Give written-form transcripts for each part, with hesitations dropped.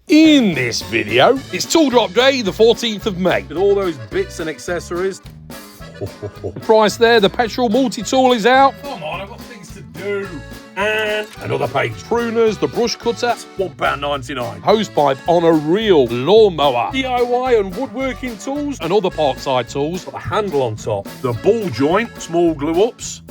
In this video, it's tool drop day, the 14th of May. With all those bits and accessories. The price there, the petrol multi-tool is out. Come on, I've got things to do. And another page. Pruners, the brush cutter, £1.99. Hosepipe on a real lawnmower. DIY and woodworking tools and other Parkside tools. Got the handle on top. The ball joint, small glue-ups.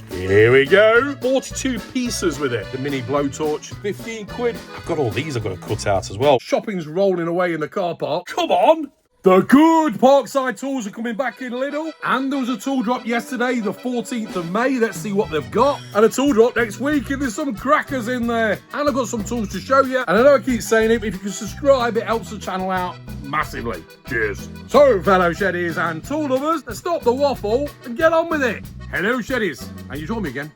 Here we go. 42 pieces with it. The mini blowtorch, 15 quid. I've got all these I've got to cut out as well. Shopping's rolling away in the car park. Come on. The good Parkside tools are coming back in Lidl. And there was a tool drop yesterday, the 14th of May. Let's see what they've got. And a tool drop next week, and there's some crackers in there. And I've got some tools to show you. And I know I keep saying it, but if you can subscribe, it helps the channel out massively. Cheers. So, fellow sheddies and tool lovers, let's stop the waffle and get on with it. Hello, sheddies. And you join me again.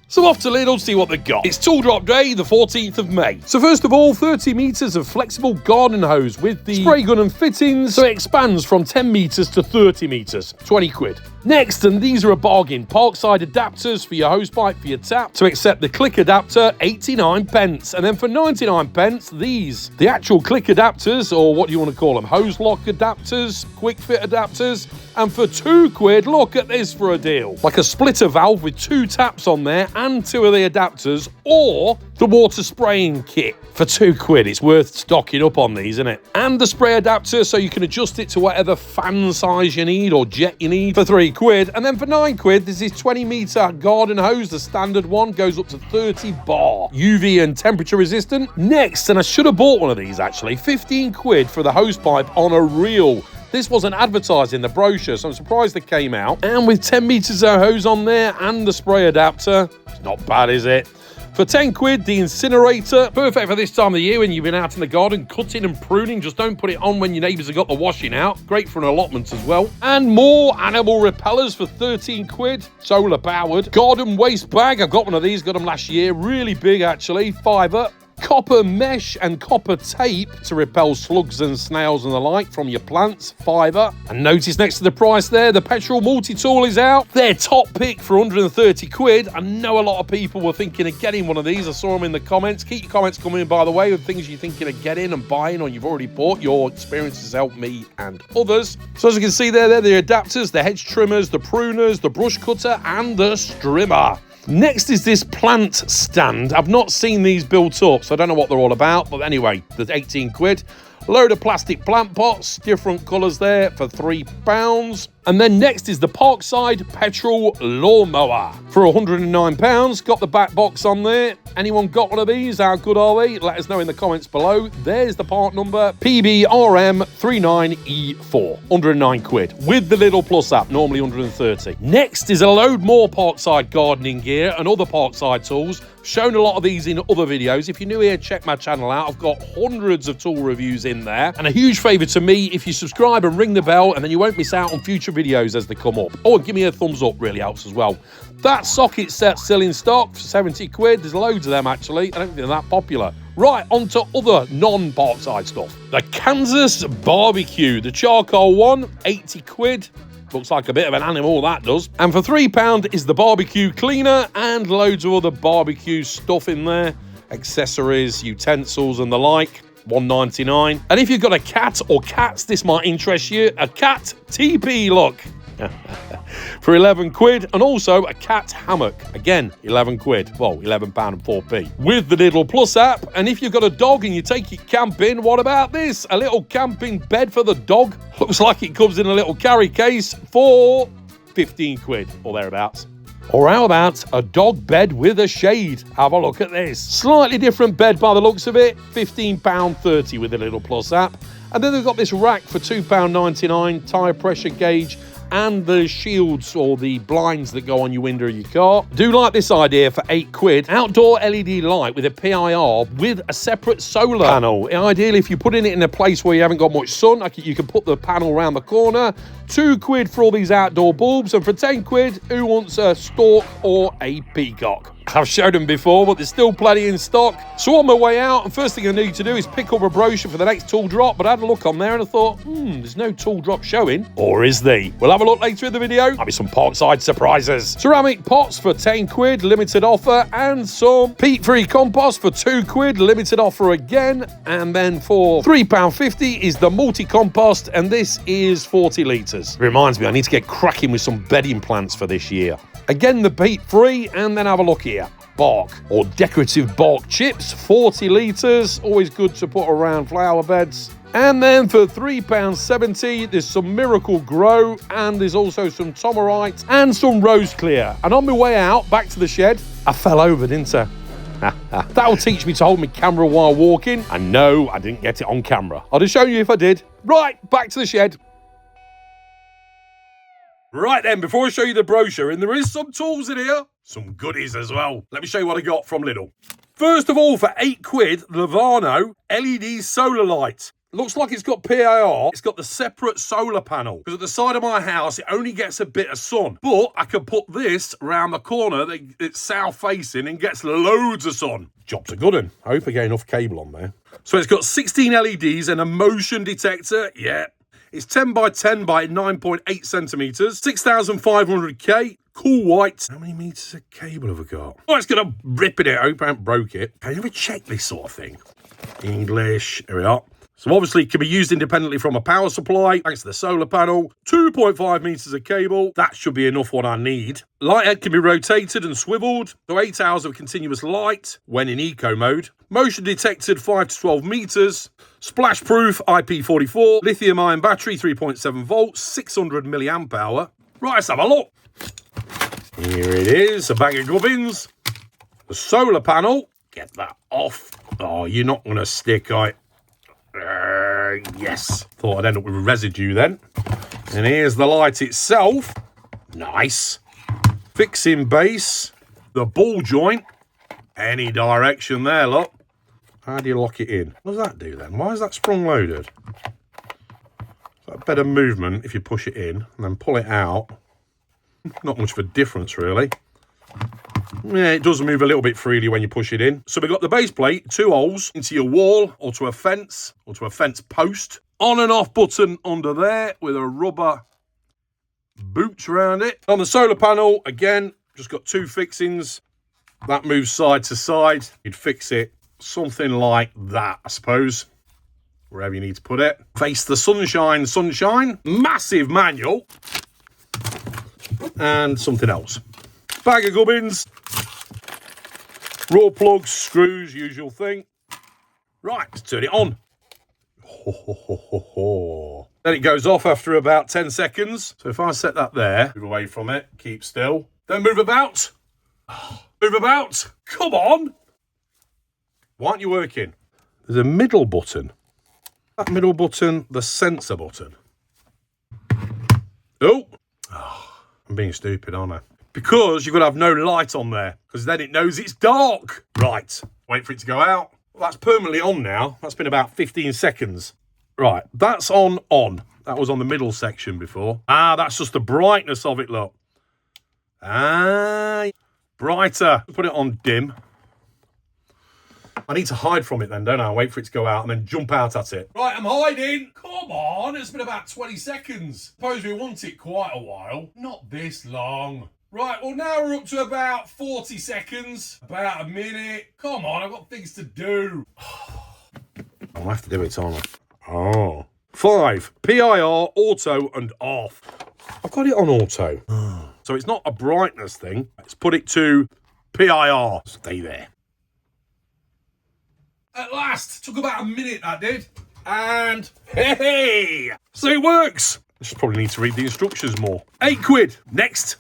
So off to Lidl to see what they've got. It's tool drop day, the 14th of May. So first of all, 30 metres of flexible garden hose with the spray gun and fittings, so it expands from 10 metres to 30 metres, 20 quid. Next, and these are a bargain, Parkside adapters for your hosepipe for your tap to accept the click adapter, 89 pence. And then for 99 pence, these, the actual click adapters, or what do you want to call them, hose lock adapters, quick fit adapters. And for 2 quid, look at this for a deal. Like a splitter valve with 2 taps on there and 2 of the adapters, or the water spraying kit for 2 quid. It's worth stocking up on these, isn't it? And the spray adapter, so you can adjust it to whatever fan size you need or jet you need for 3 quid. And then for 9 quid, this is 20 metre garden hose. The standard one goes up to 30 bar. UV and temperature resistant. Next, and I should have bought one of these actually, 15 quid for the hose pipe on a reel. This wasn't advertised in the brochure, so I'm surprised they came out. And with 10 metres of hose on there and the spray adapter, it's not bad, is it? For 10 quid, the incinerator. Perfect for this time of the year when you've been out in the garden cutting and pruning. Just don't put it on when your neighbours have got the washing out. Great for an allotment as well. And more animal repellers for 13 quid. Solar powered. Garden waste bag. I've got one of these. Got them last year. Really big, actually. £5. Copper mesh and copper tape to repel slugs and snails and the like from your plants, £5. And notice next to the price there, the petrol multi-tool is out. Their top pick for 130 quid. I know a lot of people were thinking of getting one of these. I saw them in the comments. Keep your comments coming in, by the way, with things you're thinking of getting and buying or you've already bought. Your experiences help me and others. So as you can see there, they're the adapters, the hedge trimmers, the pruners, the brush cutter, and the strimmer. Next is this plant stand. I've not seen these built up, so I don't know what they're all about. But anyway, there's 18 quid. Load of plastic plant pots, different colours there for £3. And then next is the Parkside petrol lawnmower for £109. Got the back box on there. Anyone got one of these? How good are they? Let us know in the comments below. There's the part number, PBRM39E4, 109 quid. With the Lidl Plus app, normally 130. Next is a load more Parkside gardening gear and other Parkside tools. Shown a lot of these in other videos. If you're new here, check my channel out. I've got hundreds of tool reviews in there. And a huge favour to me, if you subscribe and ring the bell, and then you won't miss out on future videos as they come up. Oh, and give me a thumbs up, really helps as well. That socket set's still in stock for 70 quid. There's loads of them, actually. I don't think they're that popular. Right, on to other non-Parkside stuff. The Kansas barbecue, the charcoal one, 80 quid. Looks like a bit of an animal, that does. And for £3 is the barbecue cleaner and loads of other barbecue stuff in there. Accessories, utensils and the like. £1.99. And if you've got a cat or cats, this might interest you. A cat teepee, look. For 11 quid, and also a cat hammock. Again, 11 quid. Well, £11 and 4p. With the Lidl Plus app, and if you've got a dog and you take it camping, what about this? A little camping bed for the dog. Looks like it comes in a little carry case for 15 quid, or thereabouts. Or how about a dog bed with a shade? Have a look at this. Slightly different bed by the looks of it. £15.30 with the Lidl Plus app. And then they've got this rack for £2.99, tyre pressure gauge, and the shields or the blinds that go on your window of your car. Do like this idea for 8 quid. Outdoor LED light with a PIR with a separate solar panel. Ideally, if you're putting it in a place where you haven't got much sun, you can put the panel around the corner. 2 quid for all these outdoor bulbs, and for 10 quid, who wants a stork or a peacock? I've showed them before, but there's still plenty in stock. So on my way out, the first thing I need to do is pick up a brochure for the next tool drop, but I had a look on there and I thought, there's no tool drop showing. Or is there? We'll have a look later in the video. Might be some Parkside surprises. Ceramic pots for 10 quid, limited offer, and some peat-free compost for 2 quid, limited offer again. And then for £3.50 is the multi-compost, and this is 40 litres. Reminds me, I need to get cracking with some bedding plants for this year. Again, the peat-free, and then have a look here. Bark or decorative bark chips, 40 litres, always good to put around flower beds. And then for £3.70, there's some Miracle Grow, and there's also some Tomerite and some Rose Clear. And on my way out, back to the shed, I fell over, didn't I? That'll teach me to hold my camera while walking. And no, I didn't get it on camera. I'll just show you if I did. Right, back to the shed. Right then, before I show you the brochure, and there is some tools in here, some goodies as well. Let me show you what I got from Lidl. First of all, for 8 quid, the Varno LED solar light. Looks like it's got PIR. It's got the separate solar panel. Because at the side of my house, it only gets a bit of sun. But I can put this around the corner that's south facing and gets loads of sun. Job's a good one. I hope I get enough cable on there. So it's got 16 LEDs and a motion detector. Yeah. It's 10 by 10 by 9.8 centimetres, 6,500K, cool white. How many metres of cable have I got? Oh, it's going to rip it out. I hope I haven't broke it. Can you ever check this sort of thing? English, here we are. So obviously it can be used independently from a power supply, thanks to the solar panel. 2.5 metres of cable. That should be enough what I need. Light head can be rotated and swiveled. So 8 hours of continuous light when in eco mode. Motion detected 5 to 12 metres. Splash proof IP44. Lithium ion battery 3.7 volts. 600 milliamp hour. Right, let's have a look. Here it is. A bag of gubbins. The solar panel. Get that off. Oh, you're not going to stick, yes. Thought I'd end up with residue then. And here's the light itself. Nice. Fixing base. The ball joint. Any direction there, look. How do you lock it in? What does that do then? Why is that sprung loaded? Is that a better movement if you push it in and then pull it out? Not much of a difference, really. Yeah, it does move a little bit freely when you push it in. So we've got the base plate, 2 holes into your wall or to a fence post. On and off button under there with a rubber boot around it. On the solar panel, again, just got 2 fixings. That moves side to side. You'd fix it something like that, I suppose. Wherever you need to put it. Face the sunshine. Massive manual. And something else. Bag of gubbins. Raw plugs, screws, usual thing. Right, let's turn it on. Then it goes off after about 10 seconds. So if I set that there, move away from it, keep still. Then move about. Move about. Come on. Why aren't you working? There's a middle button. That middle button, the sensor button. Oh, I'm being stupid, aren't I? Because you've got to have no light on there, because then it knows it's dark. Right, wait for it to go out. Well, that's permanently on now. That's been about 15 seconds. Right, that's on. That was on the middle section before. Ah, that's just the brightness of it, look. Ah, brighter. Put it on dim. I need to hide from it then, don't I? Wait for it to go out and then jump out at it. Right, I'm hiding. Come on, it's been about 20 seconds. Suppose we want it quite a while. Not this long. Right, well now we're up to about 40 seconds. About a minute. Come on, I've got things to do. I'll have to do it, aren't I? Oh. 5. PIR, auto and off. I've got it on auto. So it's not a brightness thing. Let's put it to PIR. Stay there. At last. Took about a minute, that did. And hey! So it works. I should probably need to read the instructions more. 8 quid. Next.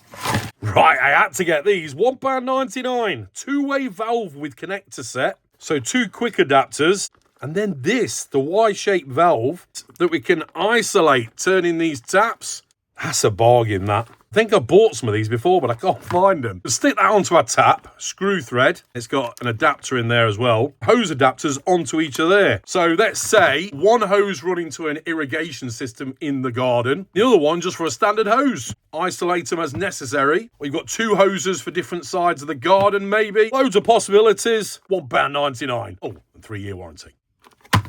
Right, I had to get these. £1.99. 2-way valve with connector set. So 2 quick adapters. And then this, the Y-shaped valve that we can isolate, turning these taps. That's a bargain, that. I think I bought some of these before, but I can't find them. Just stick that onto our tap, screw thread. It's got an adapter in there as well. Hose adapters onto each of there. So let's say one hose running to an irrigation system in the garden, the other one just for a standard hose. Isolate them as necessary. We've got 2 hoses for different sides of the garden, maybe. Loads of possibilities. £1.99. Oh, and 3-year warranty.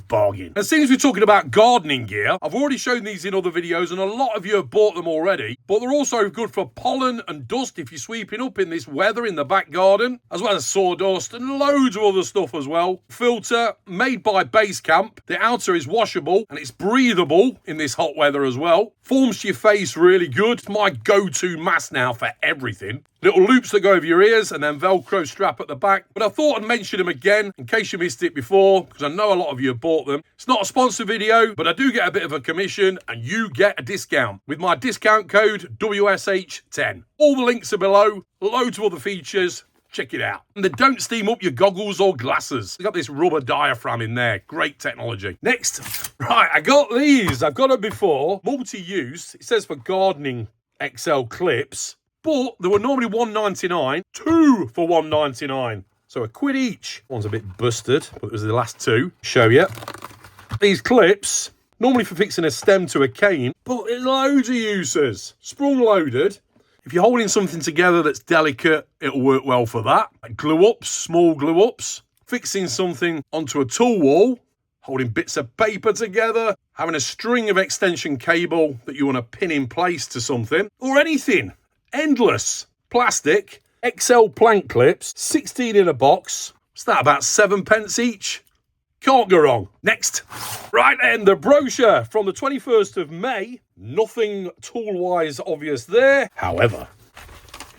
Bargain. As soon as we're talking about gardening gear, I've already shown these in other videos and a lot of you have bought them already, but they're also good for pollen and dust if you're sweeping up in this weather in the back garden, as well as sawdust and loads of other stuff as well. Filter made by Basecamp. The outer is washable and it's breathable in this hot weather as well. Forms to your face really good. It's my go-to mask now for everything. Little loops that go over your ears and then Velcro strap at the back. But I thought I'd mention them again in case you missed it before, because I know a lot of you have bought them. It's not a sponsor video, but I do get a bit of a commission and you get a discount with my discount code WSH10. All the links are below, loads of other features. Check it out. And they don't steam up your goggles or glasses. They've got this rubber diaphragm in there. Great technology. Next, right, I got these. I've got them before. Multi-use. It says for gardening XL clips. But they were normally $1.99, 2 for $1.99. So £1 each. One's a bit busted, but it was the last 2. Show you. These clips, normally for fixing a stem to a cane, but there's loads of uses. Sprung loaded. If you're holding something together that's delicate, it'll work well for that. Like glue-ups, small glue-ups. Fixing something onto a tool wall. Holding bits of paper together. Having a string of extension cable that you want to pin in place to something. Or anything. Endless. Plastic, XL plank clips, 16 in a box. What's that, about 7 pence each? Can't go wrong. Next. Right then, the brochure from the 21st of May. Nothing tool-wise obvious there. However,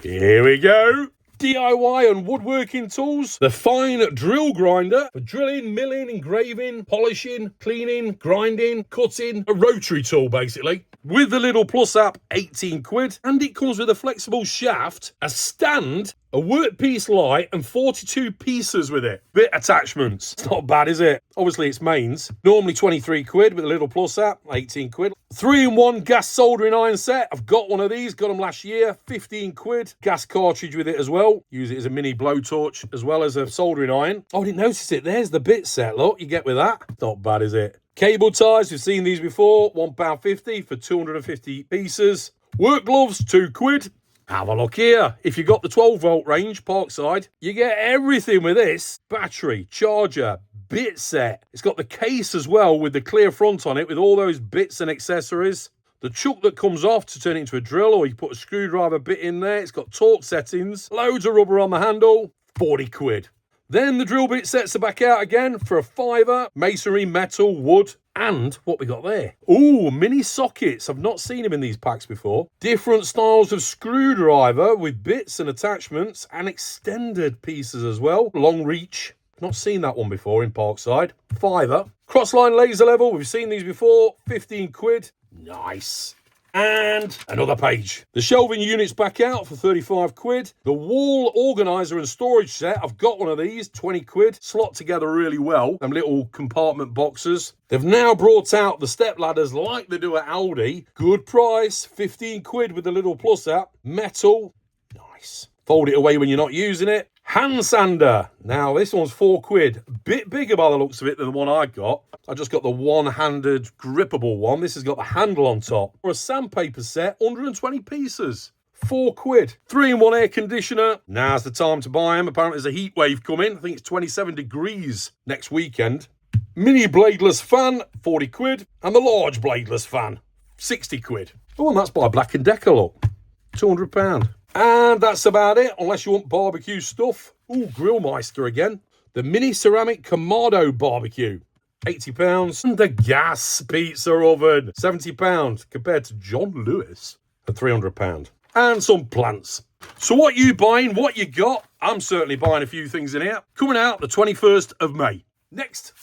here we go. DIY and woodworking tools. The fine drill grinder for drilling, milling, engraving, polishing, cleaning, grinding, cutting. A rotary tool, basically. With the Lidl Plus app, 18 quid. And it comes with a flexible shaft, a stand, a workpiece light, and 42 pieces with it. Bit attachments. It's not bad, is it? Obviously, it's mains. Normally 23 quid with the Lidl Plus app, 18 quid. 3-in-1 gas soldering iron set. I've got one of these, got them last year, 15 quid. Gas cartridge with it as well. Use it as a mini blowtorch as well as a soldering iron. Oh, I didn't notice it. There's the bit set, look, you get with that. Not bad, is it? Cable ties, we've seen these before, £1.50 for 250 pieces. Work gloves, 2 quid. Have a look here. If you've got the 12-volt range, Parkside, you get everything with this. Battery, charger, bit set. It's got the case as well with the clear front on it with all those bits and accessories. The chuck that comes off to turn it into a drill, or you put a screwdriver bit in there. It's got torque settings, loads of rubber on the handle, 40 quid. Then the drill bit sets are back out again for a £5. Masonry, metal, wood, and what we got there. Ooh, mini sockets. I've not seen them in these packs before. Different styles of screwdriver with bits and attachments and extended pieces as well. Long reach. Not seen that one before in Parkside. £5. Crossline laser level. We've seen these before. 15 quid. Nice. And another page. The shelving unit's back out for 35 quid. The wall organizer and storage set, I've got one of these, 20 quid. Slot together really well. Them little compartment boxes. They've now brought out the step ladders like they do at Aldi. Good price, 15 quid with the Lidl Plus app. Metal, nice. Fold it away when you're not using it. Hand sander. Now, this one's 4 quid. Bit bigger by the looks of it than the one I got. I just got the one-handed grippable one. This has got the handle on top. For a sandpaper set, 120 pieces. 4 quid. 3-in-1 air conditioner. Now's the time to buy them. Apparently there's a heat wave coming. I think it's 27 degrees next weekend. Mini bladeless fan, 40 quid. And the large bladeless fan, 60 quid. Oh, and that's by Black & Decker, look. £200. And that's about it, unless you want barbecue stuff. Ooh, Grillmeister again. The mini ceramic Kamado barbecue, £80. And the gas pizza oven, £70, compared to John Lewis at £300. And some plants. So what you buying, what you got? I'm certainly buying a few things in here. Coming out the 21st of May. Next.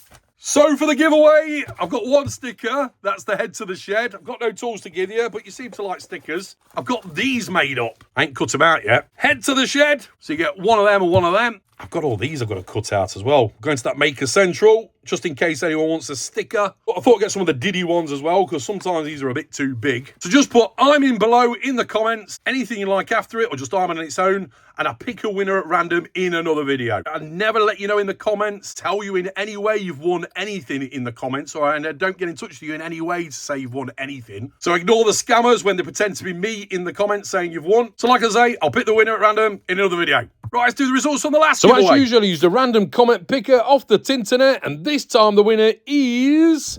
So for the giveaway, I've got one sticker. That's the head to the shed. I've got no tools to give you, but you seem to like stickers. I've got these made up. I ain't cut them out yet. Head to the shed. So you get one of them and one of them. I've got all these I've got to cut out as well. Going to that Maker Central, just in case anyone wants a sticker. But I thought I'd get some of the Diddy ones as well, because sometimes these are a bit too big. So just put I'm in below in the comments, anything you like after it, or just I'm on its own, and I pick a winner at random in another video. I never let you know in the comments, tell you in any way you've won anything in the comments, or I don't get in touch with you in any way to say you've won anything. So ignore the scammers when they pretend to be me in the comments saying you've won. So like I say, I'll pick the winner at random in another video. Right, let's do the results on the last giveaway. So as usual, I used a random comment picker off the Tinternet, and this time the winner is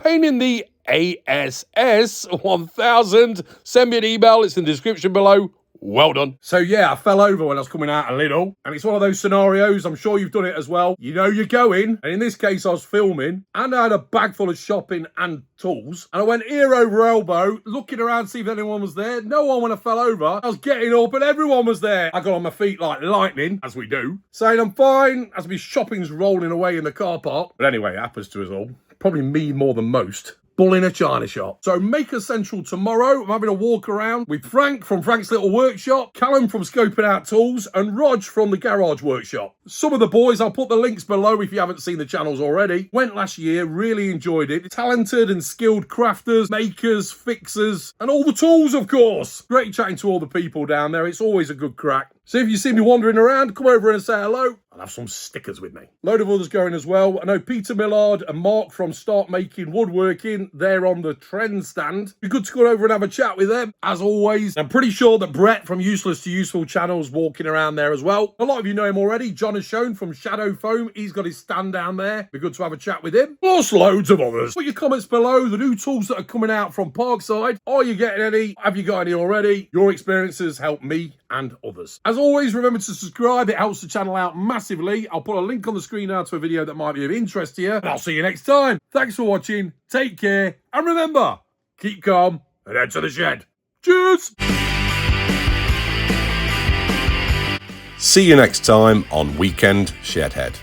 Pain in the ASS 1000. Send me an email, it's in the description below. Well done. So yeah, I fell over when I was coming out of Lidl, and it's one of those scenarios, I'm sure you've done it as well. You know you're going, and in this case I was filming, and I had a bag full of shopping and tools, and I went ear over elbow, looking around to see if anyone was there. No one when I fell over. I was getting up, and everyone was there. I got on my feet like lightning, as we do, saying I'm fine, as my shopping's rolling away in the car park. But anyway, it happens to us all. Probably me more than most. Bull in a china shop. So Maker Central tomorrow, I'm having a walk around with Frank from Frank's Little Workshop, Callum from Scoping Out Tools, and Rog from the Garage Workshop. Some of the boys, I'll put the links below if you haven't seen the channels already. Went last year, really enjoyed it. Talented and skilled crafters, makers, fixers, and all the tools, of course. Great chatting to all the people down there. It's always a good crack. So if you see me wandering around, come over and say hello. I'll have some stickers with me. Load of others going as well. I know Peter Millard and Mark from Start Making Woodworking, they're on the trend stand. Be good to go over and have a chat with them, as always. I'm pretty sure that Brett from Useless to Useful channel's walking around there as well. A lot of you know him already. John has shown from Shadow Foam. He's got his stand down there. Be good to have a chat with him. Plus loads of others. Put your comments below. The new tools that are coming out from Parkside. Are you getting any? Have you got any already? Your experiences help me and others. As always, remember to subscribe. It helps the channel out massively. I'll put a link on the screen now to a video that might be of interest to you. And I'll see you next time. Thanks for watching. Take care. And remember, keep calm and head to the shed. Cheers! See you next time on Weekend Shedhead.